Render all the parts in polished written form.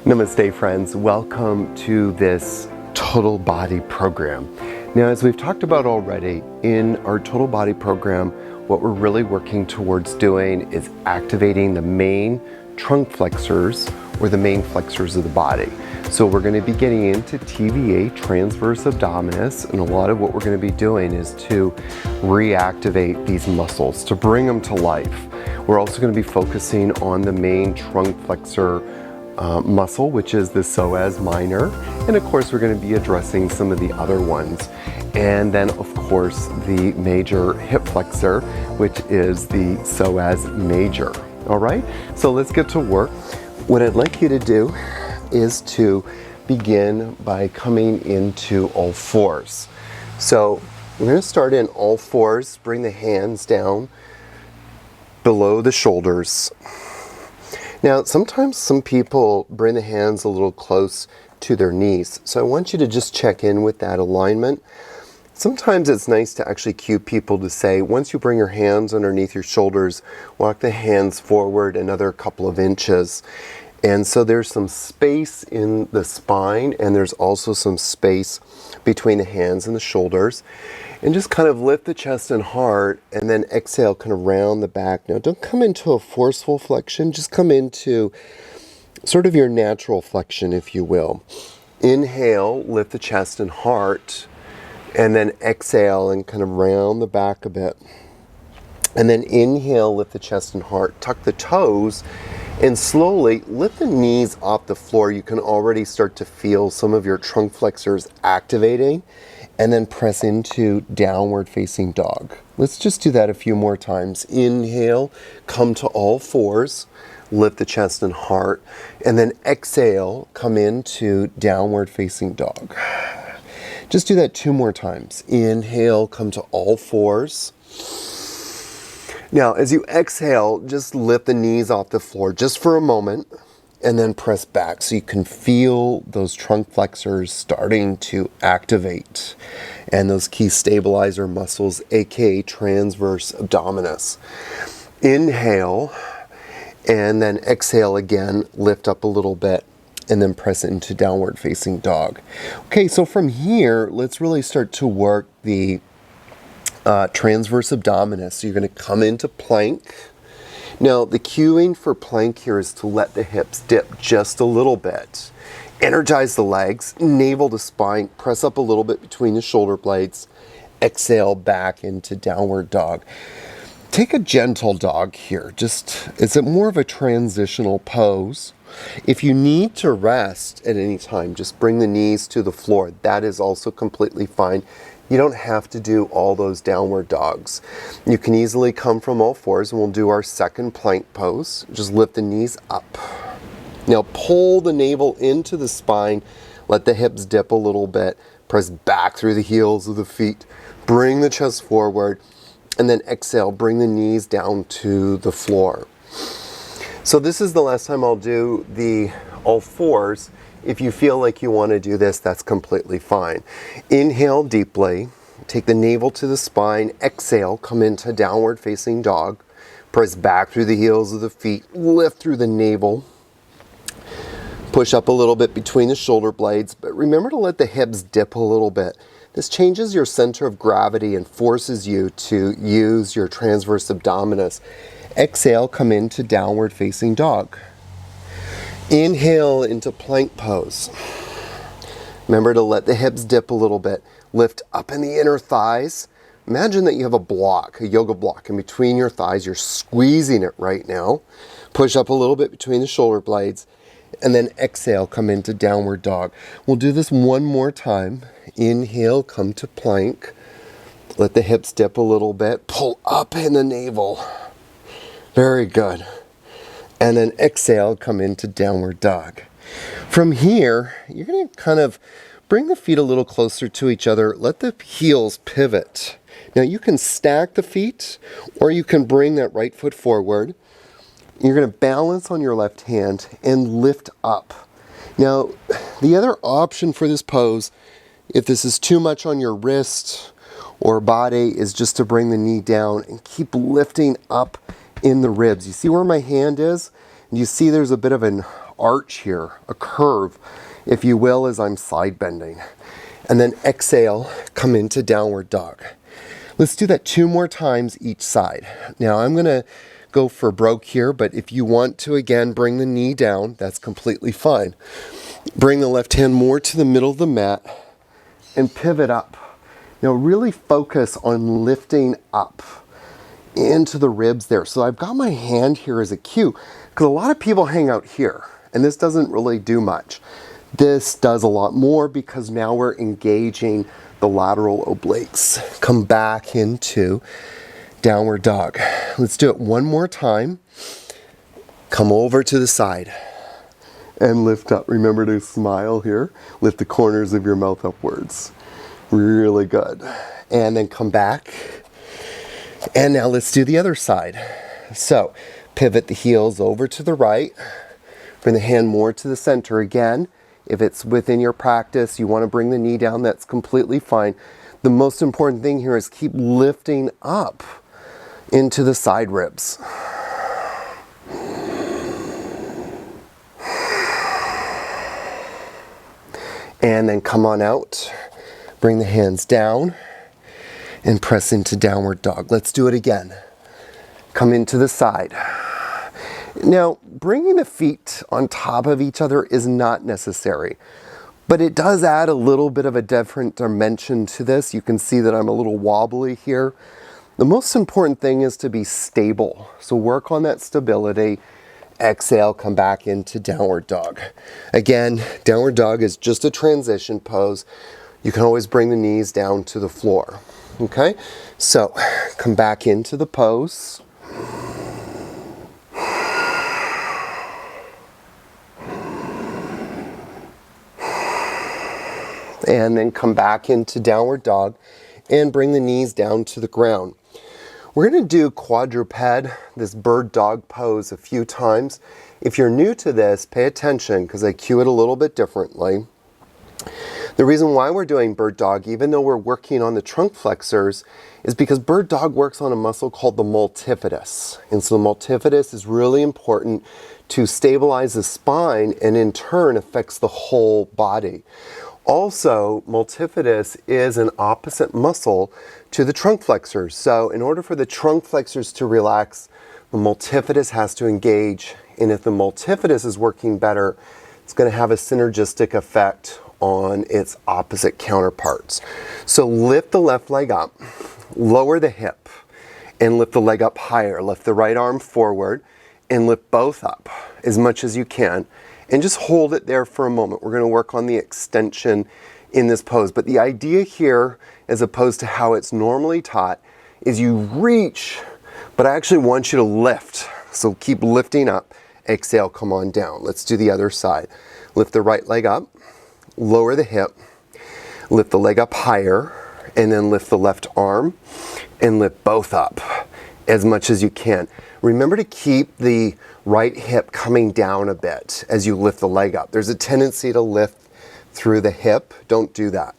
Namaste friends, welcome to this total body program. Now, as we've talked about already, in our total body program, what we're really working towards doing is activating the main trunk flexors or the main flexors of the body. So we're going to be getting into TVA, Transverse Abdominus, and a lot of what we're going to be doing is to reactivate these muscles, to bring them to life. We're also going to be focusing on the main trunk flexor muscle, which is the Psoas Minor, and of course we're going to be addressing some of the other ones, and then of course the major hip flexor, which is the Psoas Major. All right, so let's get to work. What I'd like you to do is to begin by coming into all fours. So we're going to start in all fours. Bring the hands down below the shoulders. Now, sometimes some people bring the hands a little close to their knees, so I want you to just check in with that alignment. Sometimes it's nice to actually cue people to say, once you bring your hands underneath your shoulders, walk the hands forward another couple of inches. And so there's some space in the spine, and there's also some space between the hands and the shoulders. And just kind of lift the chest and heart, and then exhale, kind of round the back. Now, don't come into a forceful flexion, just come into sort of your natural flexion, if you will. Inhale, lift the chest and heart, and then exhale and kind of round the back a bit. And then inhale, lift the chest and heart, tuck the toes, and slowly lift the knees off the floor. You can already start to feel some of your trunk flexors activating. And then press into downward facing dog. Let's just do that a few more times. Inhale, come to all fours, lift the chest and heart, and then exhale, come into downward facing dog. Just do that 2 more times. Inhale, come to all fours. Now, as you exhale, just lift the knees off the floor just for a moment, and then press back so you can feel those trunk flexors starting to activate and those key stabilizer muscles, aka transverse abdominis. Inhale, and then exhale again, lift up a little bit, and then press it into downward facing dog. Okay, so from here, let's really start to work the transverse abdominis. So you're going to come into plank. Now, the cueing for plank here is to let the hips dip just a little bit. Energize the legs, navel to spine, press up a little bit between the shoulder blades. Exhale back into downward dog. Take a gentle dog here. It's more of a transitional pose. If you need to rest at any time, just bring the knees to the floor. That is also completely fine. You don't have to do all those downward dogs. You can easily come from all fours, and we'll do our second plank pose. Just lift the knees up. Now pull the navel into the spine, let the hips dip a little bit, press back through the heels of the feet, bring the chest forward, and then exhale, bring the knees down to the floor. So this is the last time I'll do the all fours. If you feel like you want to do this, that's completely fine. Inhale deeply, take the navel to the spine, exhale, come into downward facing dog, press back through the heels of the feet, lift through the navel, push up a little bit between the shoulder blades, but remember to let the hips dip a little bit. This changes your center of gravity and forces you to use your transverse abdominis. Exhale, come into downward facing dog. Inhale into plank pose. Remember to let the hips dip a little bit. Lift up in the inner thighs. Imagine that you have a block, a yoga block in between your thighs. You're squeezing it right now. Push up a little bit between the shoulder blades. And then exhale, come into downward dog. We'll do this one more time. Inhale, come to plank. Let the hips dip a little bit. Pull up in the navel. Very good. And then exhale, come into downward dog. From here, you're going to kind of bring the feet a little closer to each other. Let the heels pivot. Now you can stack the feet, or you can bring that right foot forward. You're going to balance on your left hand and lift up. Now, the other option for this pose, if this is too much on your wrist or body, is just to bring the knee down and keep lifting up in the ribs. You see where my hand is? And you see there's a bit of an arch here, a curve, if you will, as I'm side bending. And then exhale, come into downward dog. Let's do that 2 more times each side. Now I'm gonna go for broke here, but if you want to, again, bring the knee down, that's completely fine. Bring the left hand more to the middle of the mat and pivot up. Now really focus on lifting up into the ribs there. So I've got my hand here as a cue, because a lot of people hang out here, and this doesn't really do much. This does a lot more because now we're engaging the lateral obliques. Come back into downward dog. Let's do it one more time. Come over to the side and lift up. Remember to smile here. Lift the corners of your mouth upwards. Really good. And then come back. And now let's do the other side. So pivot the heels over to the right. Bring the hand more to the center again. If it's within your practice, you want to bring the knee down, that's completely fine. The most important thing here is keep lifting up into the side ribs. And then come on out. Bring the hands down and press into downward dog. Let's do it again. Come into the side. Now, bringing the feet on top of each other is not necessary, but it does add a little bit of a different dimension to this. You can see that I'm a little wobbly here. The most important thing is to be stable. So work on that stability. Exhale, come back into downward dog. Again, downward dog is just a transition pose. You can always bring the knees down to the floor. Okay, so come back into the pose. And then come back into downward dog and bring the knees down to the ground. We're going to do quadruped, this bird dog pose, a few times. If you're new to this, pay attention because I cue it a little bit differently. The reason why we're doing bird dog, even though we're working on the trunk flexors, is because bird dog works on a muscle called the multifidus. And so the multifidus is really important to stabilize the spine and in turn affects the whole body. Also, multifidus is an opposite muscle to the trunk flexors. So in order for the trunk flexors to relax, the multifidus has to engage. And if the multifidus is working better, it's going to have a synergistic effect on its opposite counterparts. So lift the left leg up, lower the hip, and lift the leg up higher. Lift the right arm forward and lift both up as much as you can. And just hold it there for a moment. We're going to work on the extension in this pose. But the idea here, as opposed to how it's normally taught, is you reach, but I actually want you to lift. So keep lifting up. Exhale, come on down. Let's do the other side. Lift the right leg up, lower the hip, lift the leg up higher, and then lift the left arm and lift both up as much as you can. Remember to keep the right hip coming down a bit as you lift the leg up. There's a tendency to lift through the hip. Don't do that.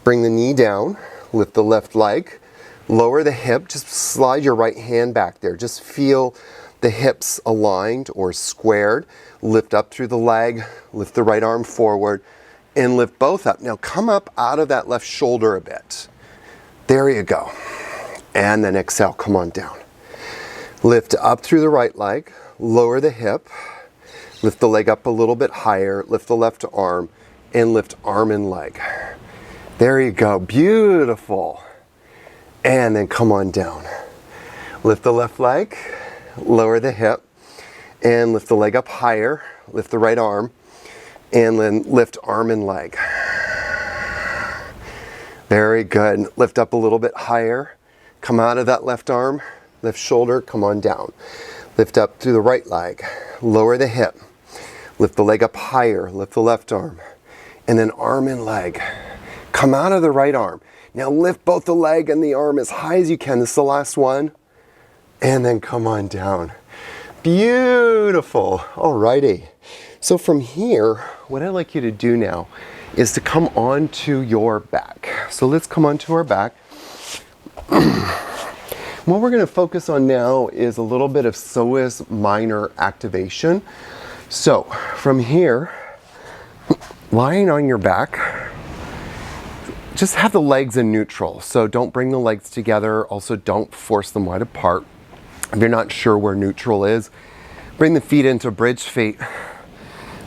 Bring the knee down, lift the left leg, lower the hip, just slide your right hand back there. Just feel the hips aligned or squared. Lift up through the leg, lift the right arm forward, and lift both up. Now come up out of that left shoulder a bit. There you go. And then exhale, come on down. Lift up through the right leg, lower the hip, lift the leg up a little bit higher, lift the left arm, and lift arm and leg. There you go, beautiful. And then come on down. Lift the left leg, lower the hip, and lift the leg up higher, lift the right arm, and then lift arm and leg. Very good. Lift up a little bit higher, come out of that left arm, left shoulder, come on down. Lift up through the right leg, lower the hip, lift the leg up higher, lift the left arm, and then arm and leg. Come out of the right arm. Now lift both the leg and the arm as high as you can. This is the last one. And then come on down. Beautiful. Alrighty. So from here, what I'd like you to do now is to come onto your back. So let's come onto our back. What we're going to focus on now is a little bit of Psoas Minor activation. So from here, lying on your back, just have the legs in neutral. So don't bring the legs together. Also don't force them wide apart. If you're not sure where neutral is, bring the feet into bridge feet,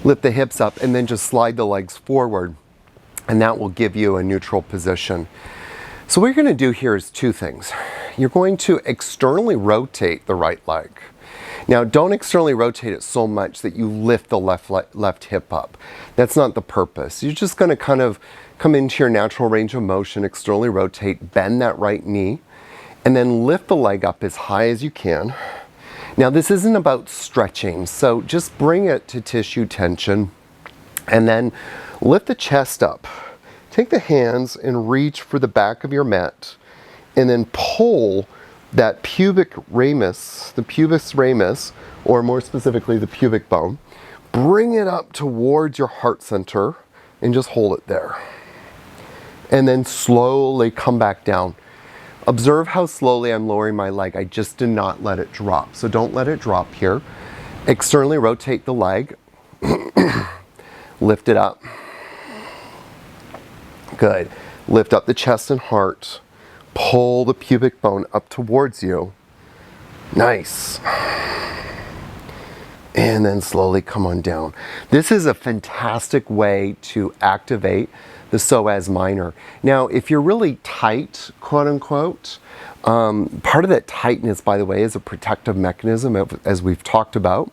lift the hips up, and then just slide the legs forward. And that will give you a neutral position. So what you're going to do here is two things. You're going to externally rotate the right leg. Now, don't externally rotate it so much that you lift the left hip up. That's not the purpose. You're just going to kind of come into your natural range of motion, externally rotate, bend that right knee, and then lift the leg up as high as you can. Now, this isn't about stretching, so just bring it to tissue tension, and then lift the chest up. Take the hands and reach for the back of your mat, and then pull that pubic ramus, the pubis ramus, or more specifically the pubic bone, bring it up towards your heart center and just hold it there. And then slowly come back down. Observe how slowly I'm lowering my leg. I just did not let it drop. So don't let it drop here. Externally rotate the leg. Lift it up. Good. Lift up the chest and heart. Pull the pubic bone up towards you. Nice. And then slowly come on down. This is a fantastic way to activate the Psoas Minor. Now, if you're really tight, quote unquote, part of that tightness, by the way, is a protective mechanism, as we've talked about.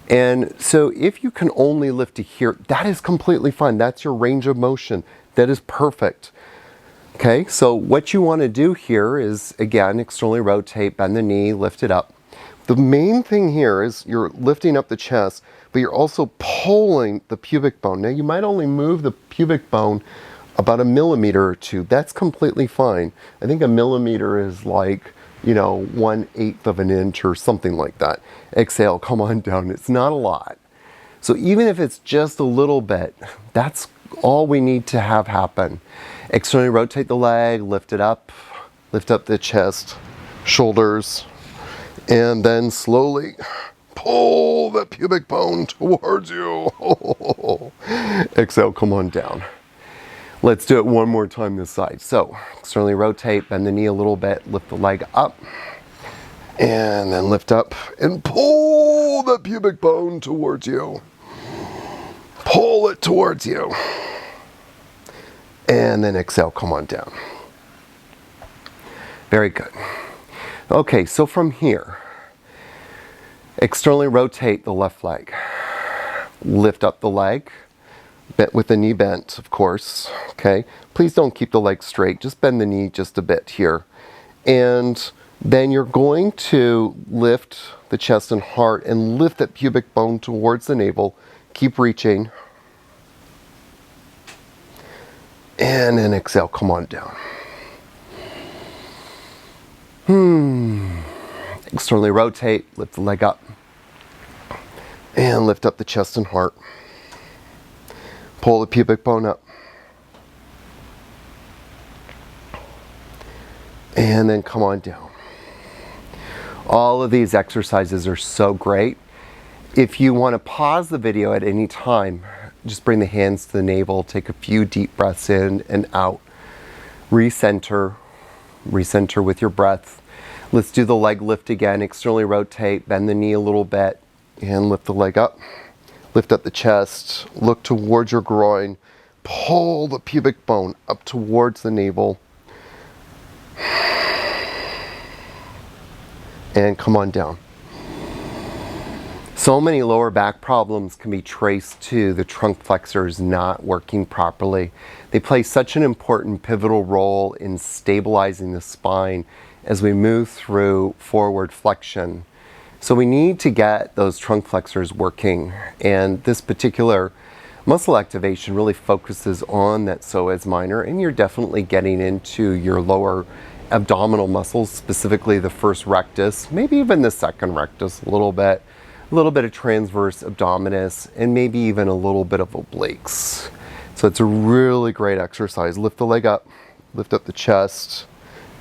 And so if you can only lift to here, that is completely fine. That's your range of motion. That is perfect. Okay, so what you want to do here is, again, externally rotate, bend the knee, lift it up. The main thing here is you're lifting up the chest, but you're also pulling the pubic bone. Now, you might only move the pubic bone about 1 millimeter or 2. That's completely fine. I think 1 millimeter is like, 1/8 of an inch or something like that. Exhale, come on down. It's not a lot. So even if it's just a little bit, that's all we need to have happen. Externally rotate the leg, lift it up, lift up the chest, shoulders, and then slowly pull the pubic bone towards you. Exhale, come on down. Let's do it one more time this side. So externally rotate, bend the knee a little bit, lift the leg up, and then lift up and pull the pubic bone towards you. Pull it towards you. And then exhale, come on down. Very good. Okay, so from here, externally rotate the left leg. Lift up the leg, with the knee bent, of course. Okay, please don't keep the leg straight. Just bend the knee just a bit here. And then you're going to lift the chest and heart and lift that pubic bone towards the navel. Keep reaching. And then exhale, come on down. Externally rotate, lift the leg up. And lift up the chest and heart. Pull the pubic bone up. And then come on down. All of these exercises are so great. If you want to pause the video at any time, just bring the hands to the navel, take a few deep breaths in and out. Recenter with your breath. Let's do the leg lift again. Externally rotate, bend the knee a little bit, and lift the leg up. Lift up the chest, look towards your groin, pull the pubic bone up towards the navel, and come on down. So many lower back problems can be traced to the trunk flexors not working properly. They play such an important pivotal role in stabilizing the spine as we move through forward flexion. So we need to get those trunk flexors working, and this particular muscle activation really focuses on that Psoas Minor, and you're definitely getting into your lower abdominal muscles, specifically the first rectus, maybe even the second rectus a little bit of transverse abdominus, and maybe even a little bit of obliques. So it's a really great exercise. Lift the leg up, lift up the chest,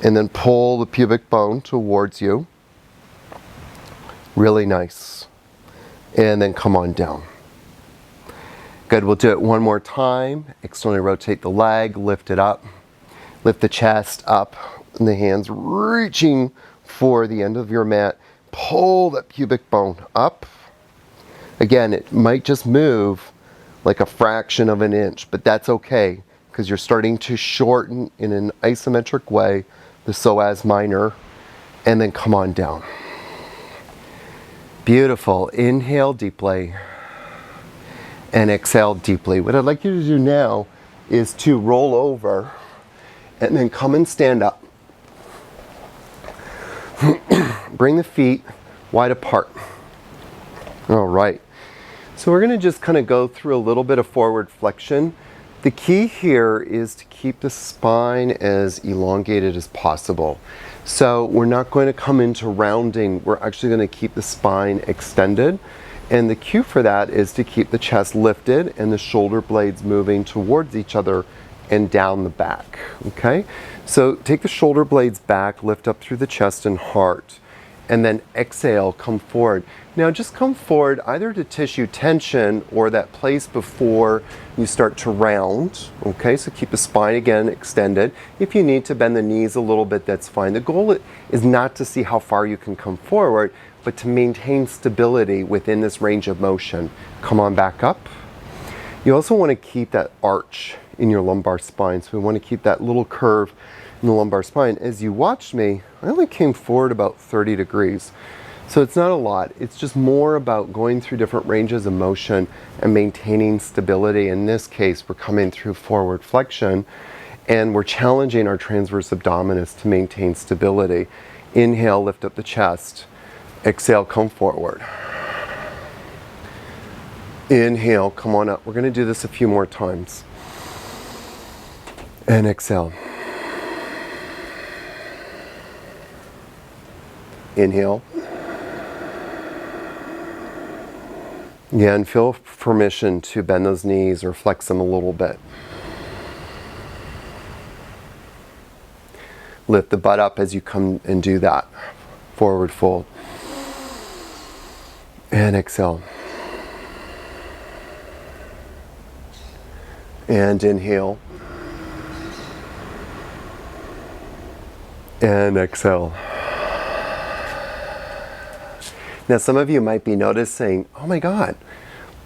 And then pull the pubic bone towards you. Really nice. And then come on down. Good, we'll do it one more time. Externally rotate the leg, lift it up. Lift the chest up, and the hands reaching for the end of your mat. Pull that pubic bone up. Again, it might just move like a fraction of an inch, but that's okay because you're starting to shorten in an isometric way the psoas minor, and then come on down. Beautiful. Inhale deeply and exhale deeply. What I'd like you to do now is to roll over and then come and stand up. Bring the feet wide apart. All right. So we're going to just kind of go through a little bit of forward flexion. The key here is to keep the spine as elongated as possible. So we're not going to come into rounding. We're actually going to keep the spine extended. And the cue for that is to keep the chest lifted and the shoulder blades moving towards each other and down the back, okay? So take the shoulder blades back, lift up through the chest and heart, and then exhale, come forward. Now just come forward either to tissue tension or that place before you start to round, okay? So keep the spine again extended. If you need to bend the knees a little bit, that's fine. The goal is not to see how far you can come forward, but to maintain stability within this range of motion. Come on back up. You also want to keep that arch in your lumbar spine. So we want to keep that little curve in the lumbar spine. As you watched me, I only came forward about 30 degrees. So it's not a lot. It's just more about going through different ranges of motion and maintaining stability. In this case, we're coming through forward flexion and we're challenging our transverse abdominis to maintain stability. Inhale, lift up the chest. Exhale, come forward. Inhale, come on up. We're going to do this a few more times. And exhale. Inhale. Yeah, and feel permission to bend those knees or flex them a little bit. Lift the butt up as you come and do that. Forward fold. And exhale. And inhale. And exhale. Now some of you might be noticing, oh my God,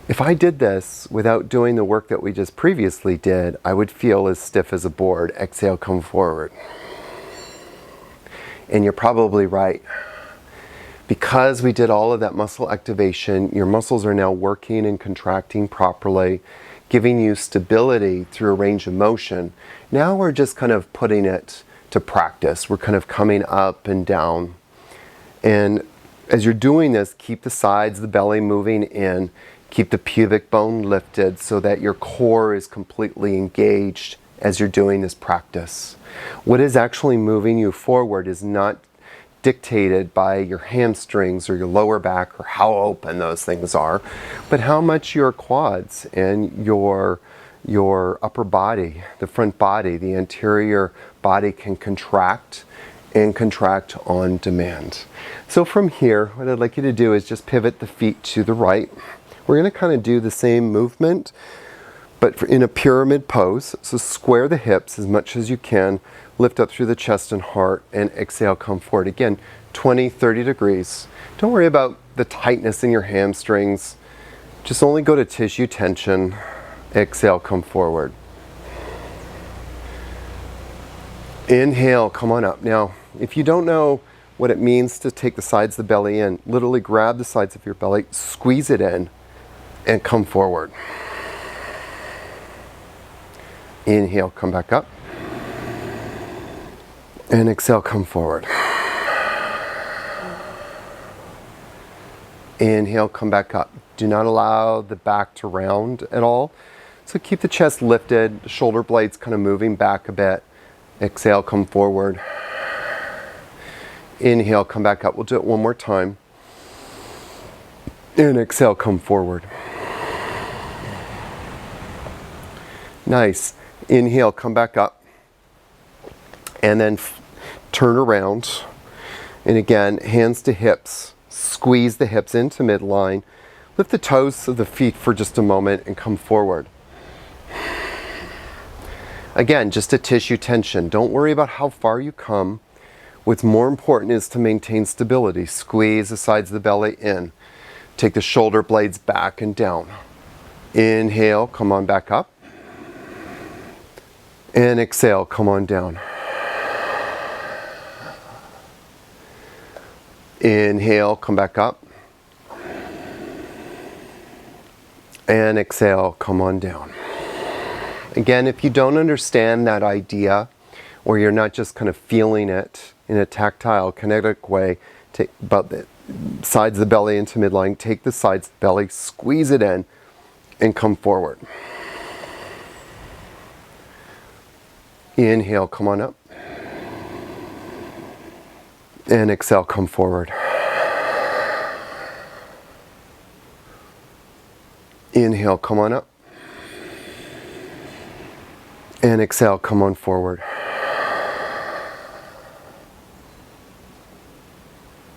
if I did this without doing the work that we just previously did, I would feel as stiff as a board. Exhale, come forward. And you're probably right. Because we did all of that muscle activation, your muscles are now working and contracting properly, giving you stability through a range of motion. Now we're just kind of putting it to practice. We're kind of coming up and down. And as you're doing this, keep the sides, the belly moving in, keep the pubic bone lifted so that your core is completely engaged as you're doing this practice. What is actually moving you forward is not dictated by your hamstrings or your lower back or how open those things are, but how much your quads and your upper body, the front body, the anterior body can contract and contract on demand. So from here, what I'd like you to do is just pivot the feet to the right. We're going to kind of do the same movement, but in a pyramid pose. So square the hips as much as you can, lift up through the chest and heart, and exhale, come forward. Again, 20, 30 degrees. Don't worry about the tightness in your hamstrings. Just only go to tissue tension. Exhale, come forward. Inhale, come on up. Now, if you don't know what it means to take the sides of the belly in, literally grab the sides of your belly, squeeze it in, and come forward. Inhale, come back up. And exhale, come forward. Inhale, come back up. Do not allow the back to round at all. So keep the chest lifted, the shoulder blades kind of moving back a bit. Exhale, come forward. Inhale, come back up. We'll do it one more time. And exhale, come forward. Nice. Inhale, come back up. And then turn around. And again, hands to hips. Squeeze the hips into midline. Lift the toes of the feet for just a moment and come forward. Again, just a tissue tension. Don't worry about how far you come. What's more important is to maintain stability. Squeeze the sides of the belly in. Take the shoulder blades back and down. Inhale, come on back up. And exhale, come on down. Inhale, come back up. And exhale, come on down. Again, if you don't understand that idea, or you're not just kind of feeling it in a tactile, kinetic way, take about the sides of the belly into midline, take the sides of the belly, squeeze it in, and come forward. Inhale, come on up. And exhale, come forward. Inhale, come on up. And exhale, come on forward.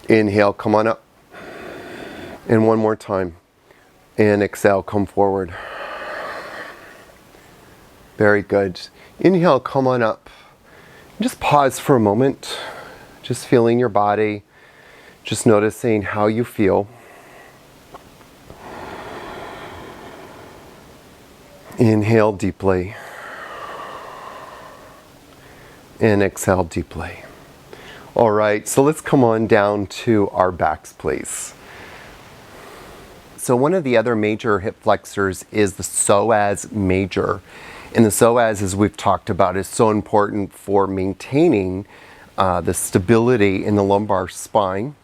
Inhale, come on up. And one more time. And exhale, come forward. Very good. Inhale, come on up. Just pause for a moment. Just feeling your body. Just noticing how you feel. Inhale deeply. And exhale deeply. All right, so let's come on down to our backs, please. So one of the other major hip flexors is the Psoas Major. And the psoas, as we've talked about, is so important for maintaining the stability in the lumbar spine,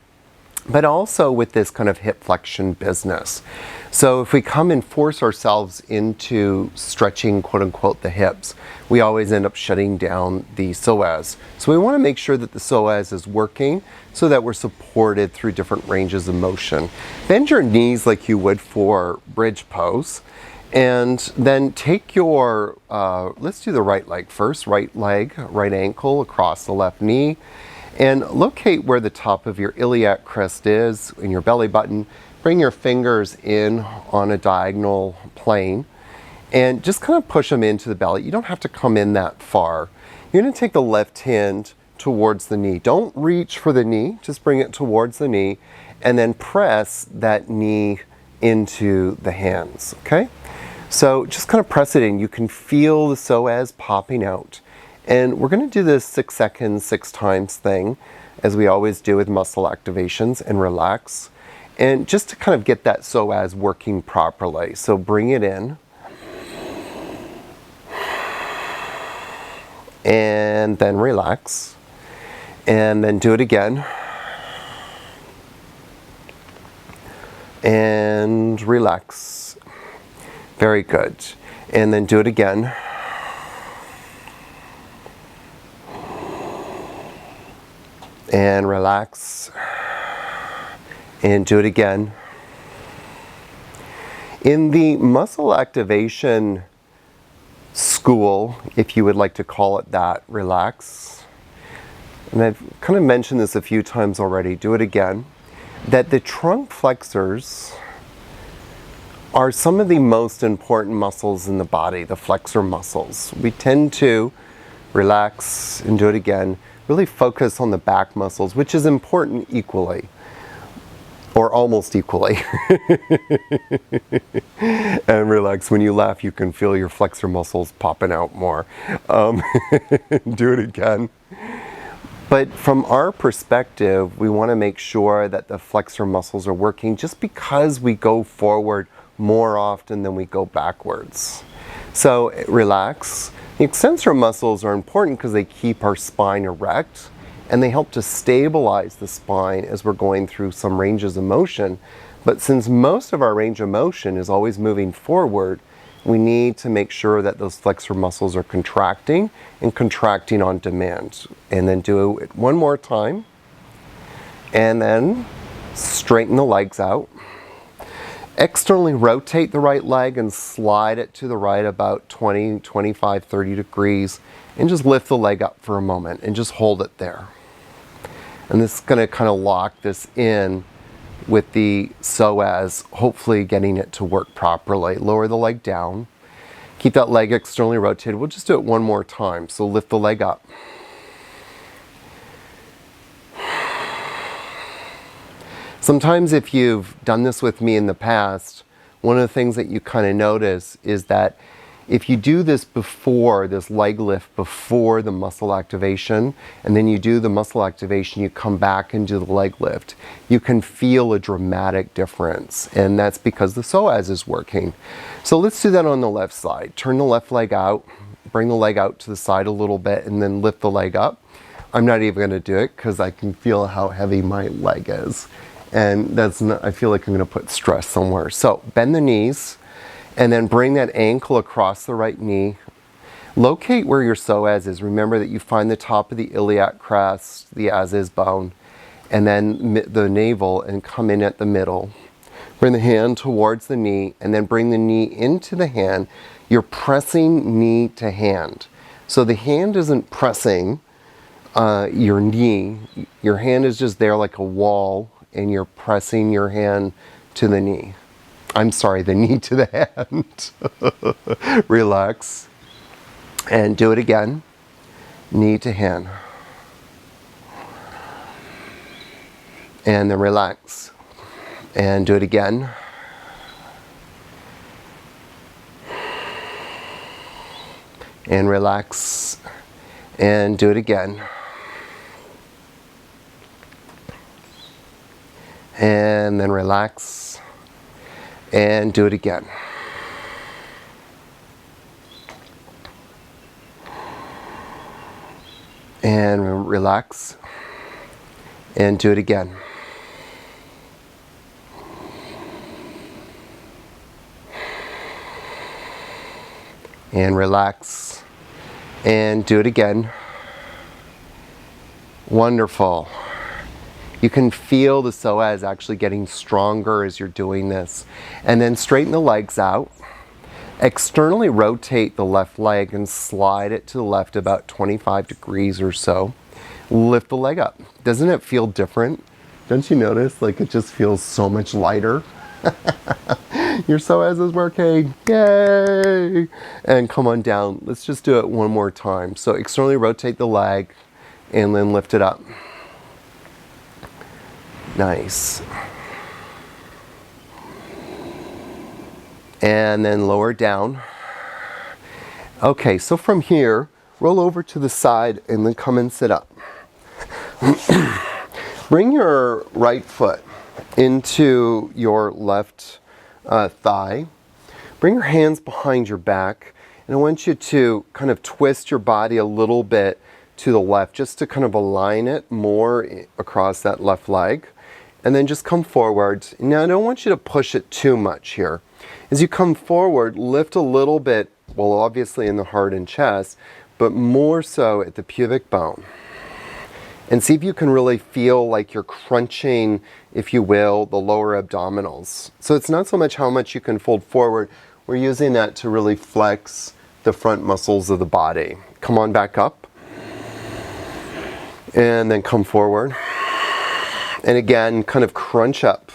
but also with this kind of hip flexion business. So if we come and force ourselves into stretching, quote unquote, the hips, we always end up shutting down the psoas. So we want to make sure that the psoas is working so that we're supported through different ranges of motion. Bend your knees like you would for bridge pose. And then take your, let's do the right leg first, right leg, right ankle across the left knee. And locate where the top of your iliac crest is in your belly button. Bring your fingers in on a diagonal plane and just kind of push them into the belly. You don't have to come in that far. You're going to take the left hand towards the knee. Don't reach for the knee, just bring it towards the knee and then press that knee into the hands, okay? So just kind of press it in. You can feel the psoas popping out. And we're going to do this 6 seconds, 6 times thing, as we always do with muscle activations, and relax. And just to kind of get that psoas working properly. So bring it in. And then relax. And then do it again. And relax. Very good. And then do it again. And relax. And do it again. In the muscle activation school, if you would like to call it that, relax. And I've kind of mentioned this a few times already, do it again, that the trunk flexors are some of the most important muscles in the body, the flexor muscles. We tend to relax and do it again, really focus on the back muscles, which is important equally, or almost equally. And relax. When you laugh, you can feel your flexor muscles popping out more. Do it again. But from our perspective, we want to make sure that the flexor muscles are working just because we go forward more often than we go backwards. So relax. The extensor muscles are important because they keep our spine erect and they help to stabilize the spine as we're going through some ranges of motion. But since most of our range of motion is always moving forward, we need to make sure that those flexor muscles are contracting and contracting on demand. And then do it one more time. And then straighten the legs out. Externally rotate the right leg and slide it to the right about 20, 25, 30 degrees. And just lift the leg up for a moment and just hold it there. And this is going to kind of lock this in with the psoas, hopefully getting it to work properly. Lower the leg down. Keep that leg externally rotated. We'll just do it one more time. So lift the leg up. Sometimes if you've done this with me in the past, one of the things that you kind of notice is that if you do this before, this leg lift before the muscle activation, and then you do the muscle activation, you come back and do the leg lift, you can feel a dramatic difference. And that's because the psoas is working. So let's do that on the left side. Turn the left leg out, bring the leg out to the side a little bit, and then lift the leg up. I'm not even going to do it because I can feel how heavy my leg is. And that's not, I feel like I'm going to put stress somewhere. So bend the knees. And then bring that ankle across the right knee. Locate where your psoas is. Remember that you find the top of the iliac crest, the as-is bone, and then the navel, and come in at the middle. Bring the hand towards the knee, and then bring the knee into the hand. You're pressing knee to hand. So the hand isn't pressing your knee. Your hand is just there like a wall, and you're pressing your hand to the knee. I'm sorry, the knee to the hand. Relax. And do it again. Knee to hand. And then relax. And do it again. And relax. And do it again. And then relax. And do it again. And relax. And do it again. And relax. And do it again. Wonderful. You can feel the psoas actually getting stronger as you're doing this. And then straighten the legs out. Externally rotate the left leg and slide it to the left about 25 degrees or so. Lift the leg up. Doesn't it feel different? Don't you notice? Like it just feels so much lighter. Your psoas is working. Yay! And come on down. Let's just do it one more time. So externally rotate the leg and then lift it up. Nice. And then lower down. Okay, so from here, roll over to the side and then come and sit up. Bring your right foot into your left thigh. Bring your hands behind your back. And I want you to kind of twist your body a little bit to the left, just to kind of align it more across that left leg. And then just come forward. Now I don't want you to push it too much here. As you come forward, lift a little bit, well obviously in the heart and chest, but more so at the pubic bone. And see if you can really feel like you're crunching, if you will, the lower abdominals. So it's not so much how much you can fold forward, we're using that to really flex the front muscles of the body. Come on back up. And then come forward. And again, kind of crunch up.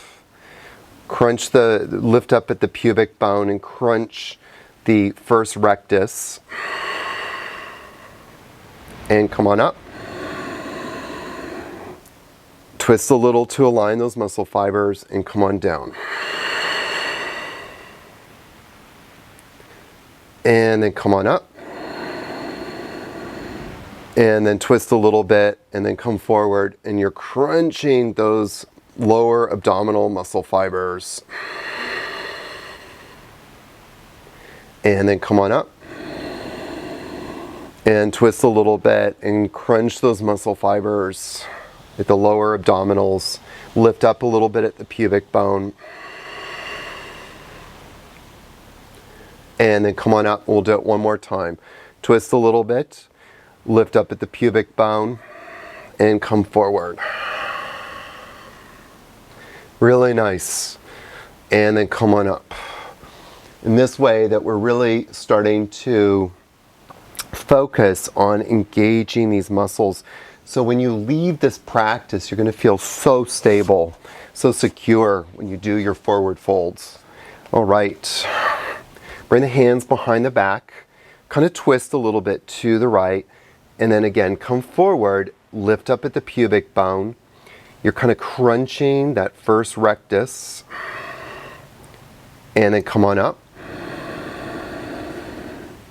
Lift up at the pubic bone and crunch the first rectus. And come on up. Twist a little to align those muscle fibers and come on down. And then come on up. And then twist a little bit and then come forward and you're crunching those lower abdominal muscle fibers. And then come on up. And twist a little bit and crunch those muscle fibers at the lower abdominals. Lift up a little bit at the pubic bone. And then come on up. We'll do it one more time. Twist a little bit. Lift up at the pubic bone and come forward. Really nice. And then come on up. In this way that we're really starting to focus on engaging these muscles So when you leave this practice, you're going to feel so stable, so secure when you do your forward folds. All right. Bring the hands behind the back, kind of twist a little bit to the right, and then again, come forward, lift up at the pubic bone. You're kind of crunching that first rectus, and then come on up.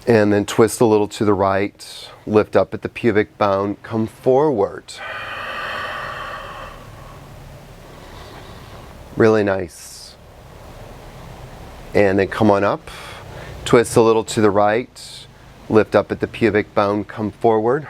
And then twist a little to the right, lift up at the pubic bone, come forward. Really nice. And then come on up, twist a little to the right, lift up at the pubic bone, come forward.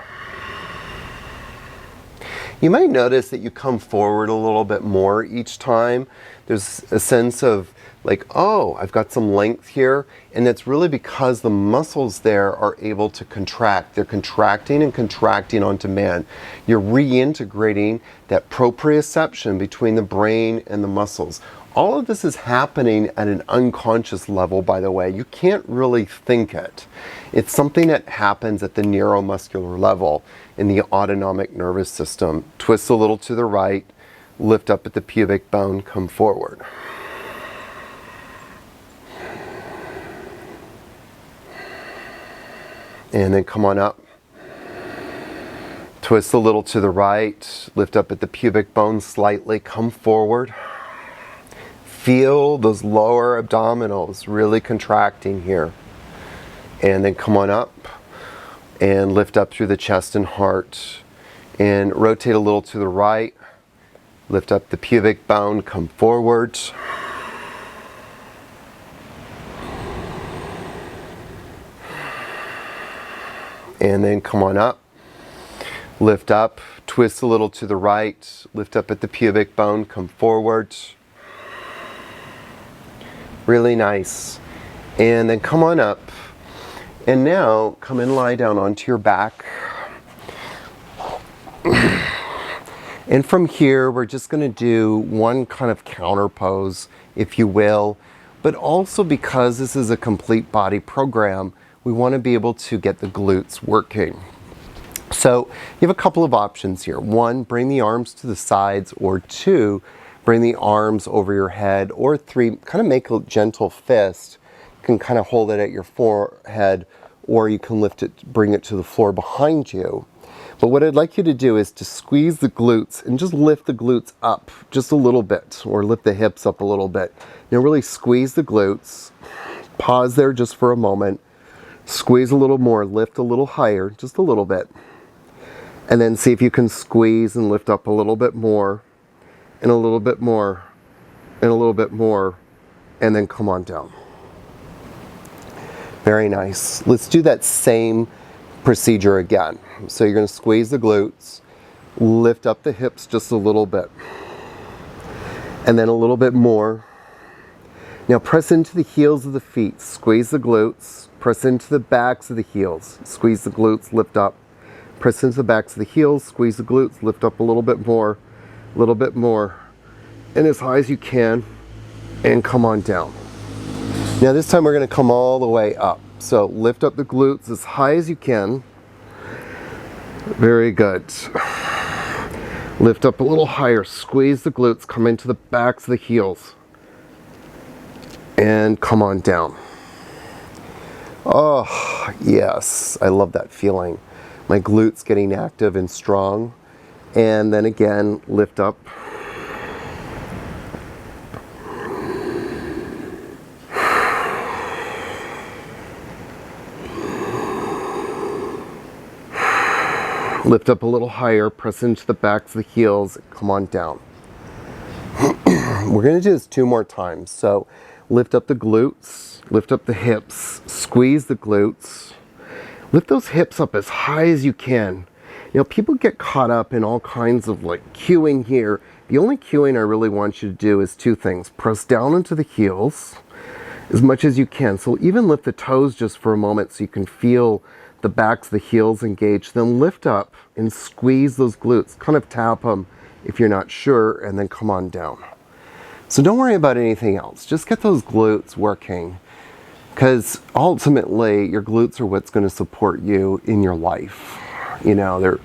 You might notice that you come forward a little bit more each time. There's a sense of like, oh, I've got some length here, and it's really because the muscles there are able to contract. They're contracting and contracting on demand. You're reintegrating that proprioception between the brain and the muscles. All of this is happening at an unconscious level, by the way. You can't really think it. It's something that happens at the neuromuscular level in the autonomic nervous system. Twist a little to the right, lift up at the pubic bone, come forward. And then come on up. Twist a little to the right, lift up at the pubic bone slightly, come forward. Feel those lower abdominals really contracting here. And then come on up and lift up through the chest and heart. And rotate a little to the right, lift up the pubic bone, come forward. And then come on up, lift up, twist a little to the right, lift up at the pubic bone, come forward. Really nice. And then come on up. And now come and lie down onto your back. And from here, we're just going to do one kind of counter pose, if you will. But also because this is a complete body program, we want to be able to get the glutes working. So you have a couple of options here. One, bring the arms to the sides, or two, bring the arms over your head, or three, kind of make a gentle fist. You can kind of hold it at your forehead, or you can lift it, bring it to the floor behind you. But what I'd like you to do is to squeeze the glutes and just lift the glutes up just a little bit, or lift the hips up a little bit. Now really squeeze the glutes. Pause there just for a moment. Squeeze a little more, lift a little higher, just a little bit. And then see if you can squeeze and lift up a little bit more, and a little bit more, and a little bit more, and then come on down. Very nice. Let's do that same procedure again. So you're going to squeeze the glutes, lift up the hips just a little bit, and then a little bit more. Now press into the heels of the feet, squeeze the glutes, press into the backs of the heels, squeeze the glutes, lift up, press into the backs of the heels, squeeze the glutes, lift up a little bit more, and as high as you can, and come on down. Now this time we're going to come all the way up. So lift up the glutes as high as you can. Very good. Lift up a little higher, squeeze the glutes, come into the backs of the heels, and come on down. Oh, yes, I love that feeling. My glutes getting active and strong. And then again, lift up. Lift up a little higher, press into the backs of the heels, come on down. We're going to do this 2 more times. So lift up the glutes, lift up the hips, squeeze the glutes, lift those hips up as high as you can. You know, people get caught up in all kinds of like cueing here. The only cueing I really want you to do is 2 things. Press down into the heels as much as you can. So even lift the toes just for a moment so you can feel the backs of the heels engaged. Then lift up and squeeze those glutes. Kind of tap them if you're not sure, and then come on down. So don't worry about anything else. Just get those glutes working, because ultimately your glutes are what's going to support you in your life. You know, they're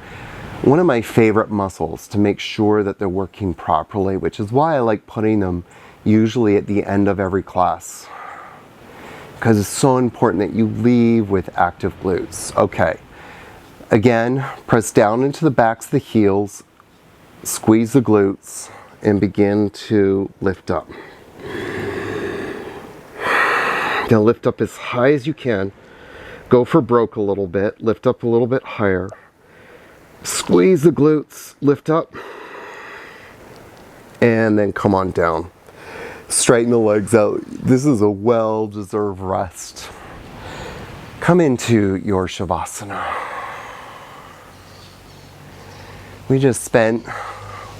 One of my favorite muscles to make sure that they're working properly, which is why I like putting them usually at the end of every class, because it's so important that you leave with active glutes. Okay, again, press down into the backs of the heels, squeeze the glutes, and begin to lift up. Now lift up as high as you can. Go for broke a little bit, lift up a little bit higher. Squeeze the glutes, lift up, and then come on down. Straighten the legs out. This is a well-deserved rest. Come into your Shavasana. We just spent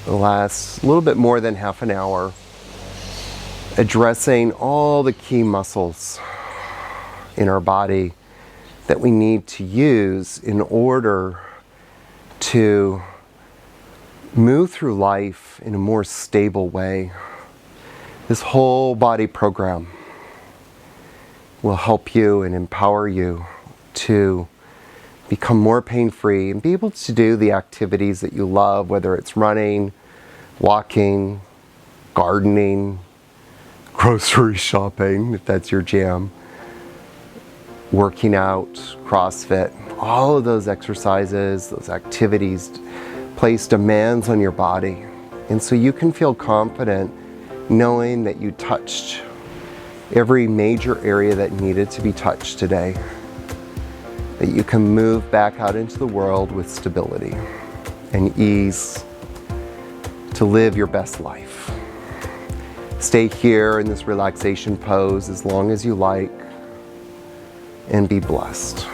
the last little bit more than half an hour addressing all the key muscles in our body that we need to use in order to move through life in a more stable way. This whole body program will help you and empower you to become more pain-free and be able to do the activities that you love, whether it's running, walking, gardening, grocery shopping, if that's your jam, working out, CrossFit. All of those exercises, those activities place demands on your body. And so you can feel confident knowing that you touched every major area that needed to be touched today. That you can move back out into the world with stability and ease to live your best life. Stay here in this relaxation pose as long as you like and be blessed.